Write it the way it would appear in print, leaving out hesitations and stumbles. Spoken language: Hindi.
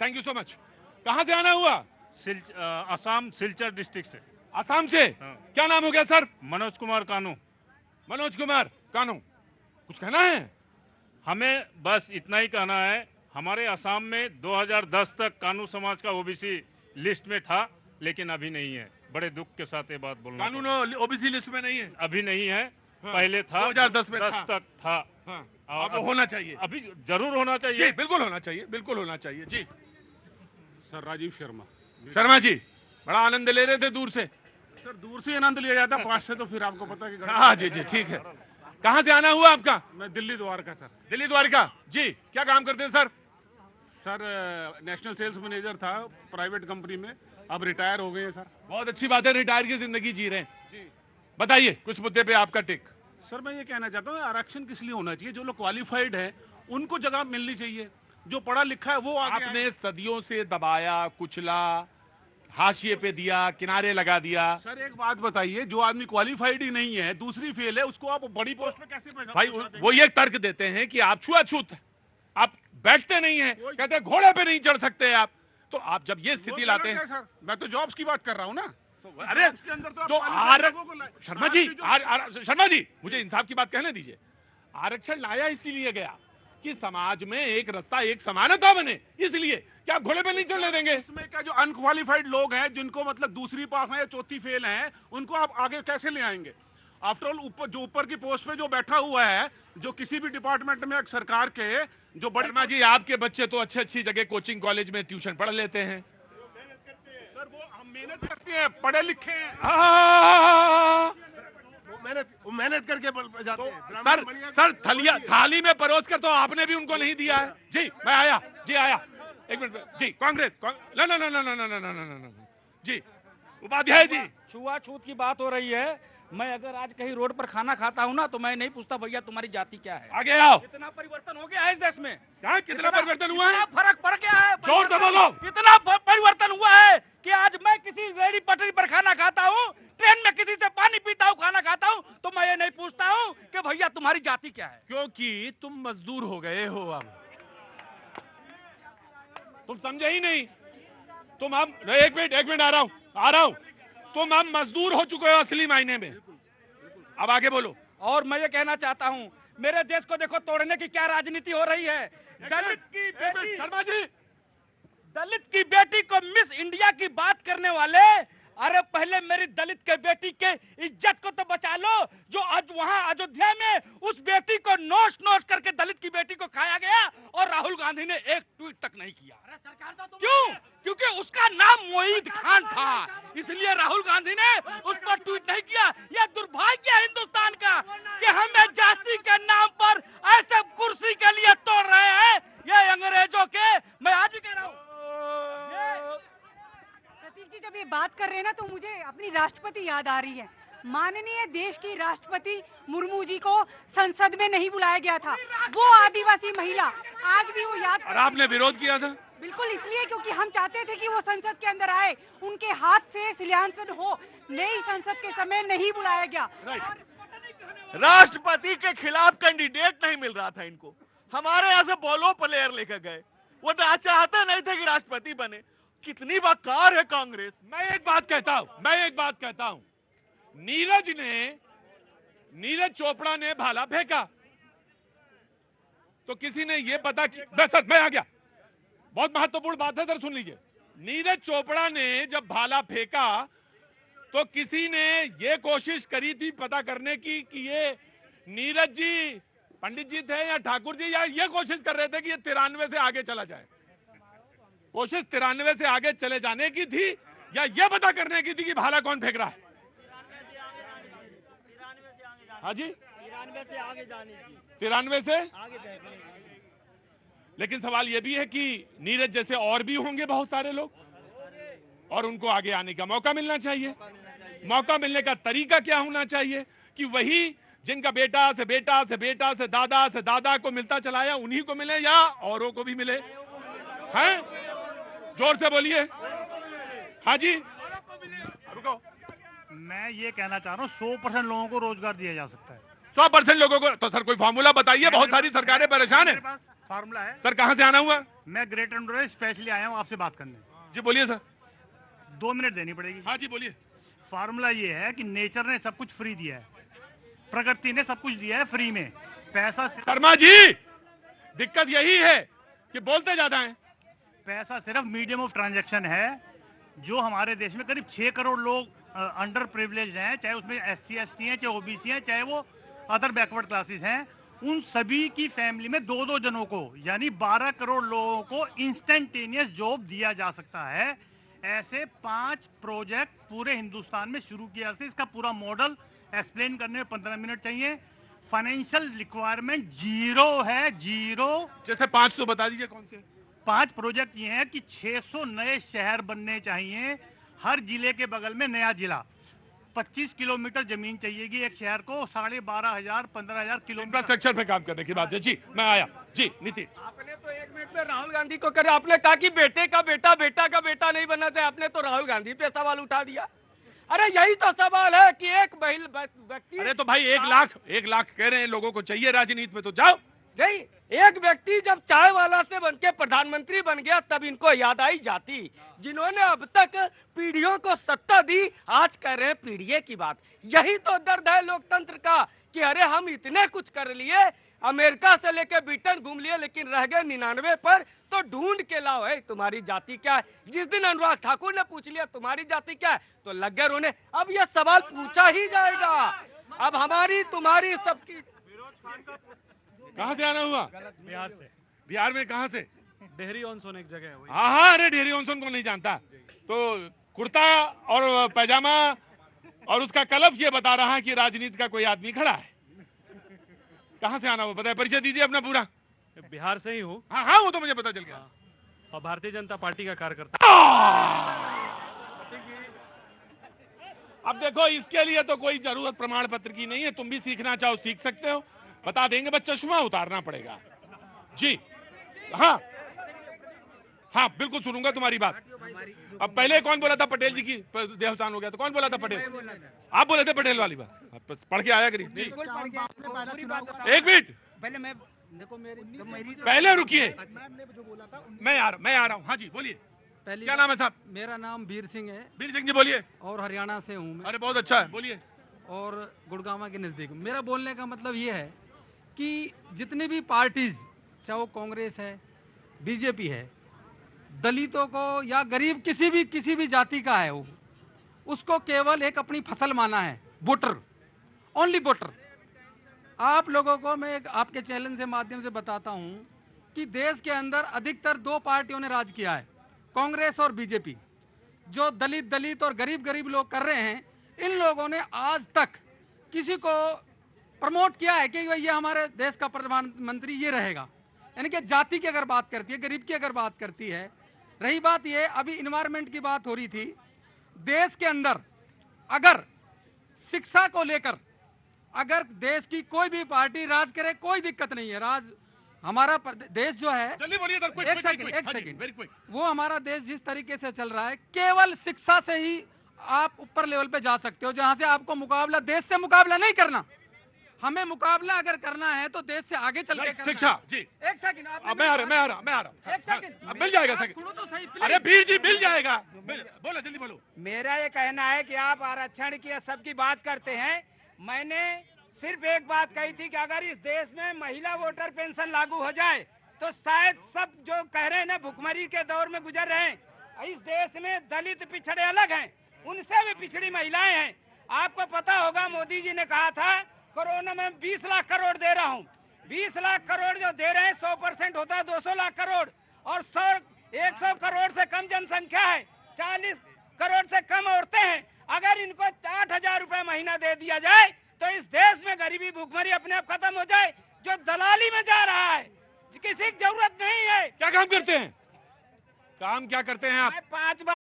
Thank you so much. कहाँ से आना हुआ? असम सिलचर डिस्ट्रिक्ट से। आसाम से? हाँ। क्या नाम हो गया सर? मनोज कुमार कानू। मनोज कुमार कानू, कुछ कहना है? हमें बस इतना ही कहना है, हमारे असम में 2010 तक कानू समाज का ओबीसी लिस्ट में था, लेकिन अभी नहीं है। बड़े दुख के साथ ये बात बोलना। कानून ओबीसी लिस्ट में नहीं है? अभी नहीं है। हाँ। पहले था 2010 में 10 था। तक था। हाँ। और अब होना चाहिए। अभी जरूर होना जी चाहिए। बिल्कुल होना चाहिए, बिल्कुल होना चाहिए। जी सर राजीव शर्मा। शर्मा जी, बड़ा आनंद ले रहे थे दूर से। सर दूर से आनंद लिया जाता, पास से तो फिर आपको पता है कि हाँ जी जी, ठीक है। कहाँ से आना हुआ आपका? मैं दिल्ली द्वारका सर। दिल्ली द्वारका जी। क्या काम करते हैं sir? Sir national sales manager था प्राइवेट कंपनी में, अब रिटायर हो गए हैं सर। बहुत अच्छी बात है, रिटायर की जिंदगी जी रहे हैं। बताइए कुछ मुद्दे पे आपका टिक। सर मैं ये कहना चाहता हूँ, आरक्षण किस लिए होना चाहिए? जो लोग क्वालिफाइड है उनको जगह मिलनी चाहिए, जो पढ़ा लिखा है वो आगे आपने सदियों से दबाया, कुचला, हाशिए पे दिया, किनारे लगा दिया। सर एक बात बताइए, जो आदमी क्वालिफाइड ही नहीं है, दूसरी फेल है, उसको आप बड़ी पोस्ट पे कैसे भेजा? भाई वो ये तर्क देते हैं कि आप छुआछूत, आप बैठते नहीं हैं, कहते हैं घोड़े पे नहीं चढ़ सकते आप। तो आप जब ये स्थिति लाते हैं, सर मैं तो जॉब्स की बात कर रहा हूँ ना। अरे जॉब्स के अंदर तो आप तो qualified लोगों को लाए। शर्मा जी, आज जो- शर्मा जी मुझे इंसाफ की बात कहने दीजिए। आरक्षण लाया इसीलिए गया कि समाज में एक रास्ता, एक समानता बने, इसलिए क्या आप घोड़े पे नहीं चढ़ने देंगे? इसमें क्या जो अनक्वालिफाइड लोग हैं, जिनको मतलब दूसरी पास है या चौथी फेल हैं, उनको आप आगे कैसे ले आएंगे? आफ्टर ऑल ऊपर जो ऊपर की पोस्ट पे जो बैठा हुआ है, जो किसी भी डिपार्टमेंट में सरकार के जो बड़ी शर्मा जी, आपके बच्चे तो अच्छी अच्छी जगह कोचिंग कॉलेज में ट्यूशन पढ़ लेते हैं। सर वो हम मेहनत करते हैं, पढ़े लिखे हैं। वो मेहनत करके जाते हैं। सर थाली में परोस कर तो आपने भी उनको नहीं दिया है। जी मैं आया, जी आया, एक मिनट जी। कांग्रेस ना ना ना ना ना ना ना ना ना ना जी, उपाध्याय जी। छुआछूत की बात हो रही है। मैं अगर आज कहीं रोड पर खाना खाता हूँ ना, तो मैं नहीं पूछता भैया तुम्हारी जाति क्या है। आगे आओ। इतना परिवर्तन हो गया है इस देश में। क्या कितना परिवर्तन हुआ है? इतना फर्क पड़ गया है। जोर से बोलो। इतना परिवर्तन हुआ है कि आज मैं किसी रेहड़ी पटरी पर खाना खाता हूँ, ट्रेन में किसी से पानी पीता हूँ, खाना खाता हूँ, तो मैं ये नहीं पूछता हूँ कि भैया तुम्हारी जाति क्या है। क्योंकि तुम मजदूर हो गए हो। अब तुम समझे ही नहीं। तुम अब एक मिनट आ रहा हूं। तुम अब मजदूर हो चुके हो असली मायने में। अब आगे बोलो। और मैं ये कहना चाहता हूँ, मेरे देश को देखो तोड़ने की क्या राजनीति हो रही है। शर्मा जी, दलित की बेटी को मिस इंडिया की बात करने वाले, अरे पहले मेरी दलित के बेटी के इज्जत को तो बचा लो। जो आज वहां अयोध्या में उस बेटी को नोच नोच करके दलित की बेटी को खाया गया, और राहुल गांधी ने एक ट्वीट तक नहीं किया। क्यों? क्योंकि उसका नाम मोईद खान था, इसलिए राहुल गांधी ने उस पर ट्वीट नहीं किया। यह दुर्भाग्य है हिंदुस्तान का कि हमें जाति के नाम पर ऐसे कुर्सी के लिए तोड़ रहे हैं, ये अंग्रेजों के। मैं आज भी कह रहा हूँ, प्रतीक जी जब ये बात कर रहे हैं ना, तो मुझे अपनी राष्ट्रपति याद आ रही है। माननीय देश की राष्ट्रपति मुर्मू जी को संसद में नहीं बुलाया गया था। वो आदिवासी महिला, आज भी वो याद। और आपने विरोध किया था? बिल्कुल इसलिए क्योंकि हम चाहते थे कि वो संसद के अंदर आए, उनके हाथ से शिलान्यासन हो। नई संसद के समय नहीं बुलाया गया। राष्ट्रपति के खिलाफ कैंडिडेट नहीं मिल रहा था इनको, हमारे यहाँ से बॉलो प्लेयर लेकर गए। वो चाहते नहीं थे कि राष्ट्रपति बने। कितनी बेकार है कांग्रेस। मैं एक बात कहता हूं, नीरज चोपड़ा ने भाला फेंका तो किसी ने ये पता कि सर मैं आ गया, बहुत महत्वपूर्ण बात है सर, सुन लीजिए। नीरज चोपड़ा ने जब भाला फेंका तो किसी ने ये कोशिश करी थी पता करने की कि ये नीरज जी पंडित जी थे या ठाकुर जी, या ये कोशिश कर रहे थे कि ये 93 से आगे चला जाए। कोशिश 93 से आगे चले जाने की थी या ये पता करने की थी कि भाला कौन फेंक रहा है? हाँ जी, 93 से आगे जाने की, 93 से आगे देखने की। लेकिन सवाल यह भी है कि नीरज जैसे और भी होंगे बहुत सारे लोग, और उनको आगे आने का मौका मिलना चाहिए। मौका मिलने का तरीका क्या होना चाहिए कि वही जिनका बेटा से बेटा से बेटा से दादा को मिलता चलाया, उन्हीं को मिले या औरों को भी मिले? हैं? जोर से बोलिए। हाँ जी, रुको। मैं ये कहना चाह रहा हूँ 100% लोगों को रोजगार दिया जा सकता है। 100% लोगों को? तो सर कोई फार्मूला बताइए, बहुत सारी सरकारें परेशान है। फार्मूला है। सर कहां से आना हुआ? मैं ग्रेटर नोएडा स्पेशली आया हूँ आपसे बात करने। जी बोलिए सर। 2 मिनट देनी पड़ेगी। हाँ जी बोलिए। फार्मूला ये है कि नेचर ने सब कुछ फ्री दिया है, प्रकृति ने सब कुछ दिया है फ्री में। पैसा शर्मा जी दिक्कत यही है कि बोलते ज्यादा हैं। पैसा सिर्फ मीडियम ऑफ ट्रांजैक्शन है। जो हमारे देश में करीब 6 करोड़ लोग अंडर प्रिविलेज हैं, चाहे उसमें SC ST हैं, चाहे OBC हैं, चाहे वो अदर बैकवर्ड क्लासेस हैं, उन सभी की फैमिली में 2-2 जनों को यानी 12 करोड़ लोगों को इंस्टेंटेनियस जॉब दिया जा सकता है। ऐसे 5 प्रोजेक्ट पूरे हिंदुस्तान में शुरू किया जा सकता है। इसका पूरा मॉडल एक्सप्लेन करने में 15 मिनट चाहिए। फाइनेंशियल रिक्वायरमेंट 0 है, 0। जैसे 5 तो बता दीजिए कौन से। 5 प्रोजेक्ट ये हैं कि 600 नए शहर बनने चाहिए। हर जिले के बगल में नया जिला। 25 किलोमीटर जमीन चाहिएगी एक शहर को। 12,500 15,000 किलोमीटर इंफ्रास्ट्रक्चर पे काम करने की बात है। जी मैं आया। जी नीति। आपने तो 1 मिनट में राहुल गांधी को करे, आपने कहा कि बेटे का बेटा बेटा का बेटा नहीं बनना चाहिए, आपने तो राहुल गांधी पे सवाल उठा दिया। अरे यही तो सवाल है कि एक व्यक्ति, अरे तो भाई 1 लाख कह रहे हैं लोगों को चाहिए राजनीति में, तो जाओ। नहीं, एक व्यक्ति जब चाय वाला से बनके प्रधानमंत्री बन गया तब इनको याद आई जाति, जिन्होंने अब तक पीढ़ियों को सत्ता दी, आज कह रहे हैं पीढ़िए की बात। यही तो दर्द है लोकतंत्र का कि अरे हम इतने कुछ कर लिए, अमेरिका से लेके ब्रिटेन घूम लिए, लेकिन रह गए 99 पर। तो ढूंढ के लाओ है तुम्हारी जाति क्या है। जिस दिन अनुराग ठाकुर ने पूछ लिया तुम्हारी जाति क्या है तो लग गए रोने। अब यह सवाल पूछा ही जाएगा। अब हमारी तुम्हारी सबकी। कहां से आना हुआ? बिहार से। बिहार में कहां से? डेहरी ऑन सोन एक जगह है वही। हाँ, अरे डेहरी ऑन सोन को नहीं जानता। तो कुर्ता और पैजामा और उसका कलफ ये बता रहा है कि राजनीति का कोई आदमी खड़ा है। कहां से आना हुआ बताए, परिचय दीजिए अपना पूरा। बिहार से ही हूँ हाँ हाँ वो तो मुझे पता चल गया। और भारतीय जनता पार्टी का कार्यकर्ता। अब देखो इसके लिए तो कोई जरूरत प्रमाण पत्र की नहीं है, तुम भी सीखना चाहो सीख सकते हो, बता देंगे, बस चश्मा उतारना पड़ेगा। जी हाँ हाँ बिल्कुल सुनूंगा तुम्हारी बात। अब पहले कौन बोला था पटेल जी की देहावसान हो गया तो कौन बोला था? पटेल। आप बोले थे पटेल वाली बात, पढ़ के आया करीब। एक मिनट पहले मैं देखो मेरी पहले रुकिए, मैं आ रहा हूँ। हाँ जी बोलिए, क्या नाम है साहब? मेरा नाम वीर सिंह है वीर सिंह जी बोलिए। और हरियाणा से हूँ मैं, अरे बहुत अच्छा है, बोलिए। और गुड़गांव के नज़दीक। मेरा बोलने का मतलब ये है कि जितनी भी पार्टीज, चाहे वो कांग्रेस है, बीजेपी है, दलितों को या गरीब किसी भी जाति का है वो, उसको केवल एक अपनी फसल माना है, वोटर, ओनली वोटर। आप लोगों को मैं एक आपके चैनल से माध्यम से बताता हूं कि देश के अंदर अधिकतर 2 पार्टियों ने राज किया है, कांग्रेस और बीजेपी। जो दलित और गरीब लोग कर रहे हैं, इन लोगों ने आज तक किसी को प्रमोट किया है कि ये हमारे देश का प्रधानमंत्री ये रहेगा। यानी कि जाति की अगर बात करती है, गरीब की अगर बात करती है। रही बात ये, अभी इन्वायरमेंट की बात हो रही थी, देश के अंदर अगर शिक्षा को लेकर अगर देश की कोई भी पार्टी राज करे, कोई दिक्कत नहीं है। राज हमारा देश जो है, जल्दी बोलिए सर, एक सेकंड, वो हमारा देश जिस तरीके से चल रहा है, केवल शिक्षा से ही आप ऊपर लेवल पे जा सकते हो, जहां से आपको मुकाबला, देश से मुकाबला नहीं करना। हमें मुकाबला अगर करना है तो देश से आगे चल के करना। शिक्षा जी। एक सेकंड, मैं आ रहा हूँ। एक सेकंड, अब मिल जाएगा सेकंड। सुनो तो सही, अरे वीर जी मिल जाएगा, बोलो जल्दी बोलो। मेरा ये कहना है कि आप आरक्षण की सबकी बात करते हैं। मैंने सिर्फ एक बात कही थी कि अगर इस देश में महिला वोटर पेंशन लागू हो जाए तो शायद सब जो कह रहे हैं ना भुखमरी के दौर में गुजर रहे हैं, इस देश में दलित पिछड़े अलग हैं, उनसे भी पिछड़ी महिलाएं हैं। आपको पता होगा मोदी जी ने कहा था कोरोना में 20 लाख करोड़ दे रहा हूँ। 20 लाख करोड़ जो दे रहे हैं 100% होता है 200 लाख करोड़, और 100 करोड़ से कम जनसंख्या है, 40 करोड़ से कम औरतें हैं। अगर इनको 8,000 रुपए महीना दे दिया जाए तो इस देश में गरीबी भुखमरी अपने आप खत्म हो जाए। जो दलाली में जा रहा है किसी की जरूरत नहीं है। क्या काम करते हैं? काम क्या करते हैं आप? 5 बार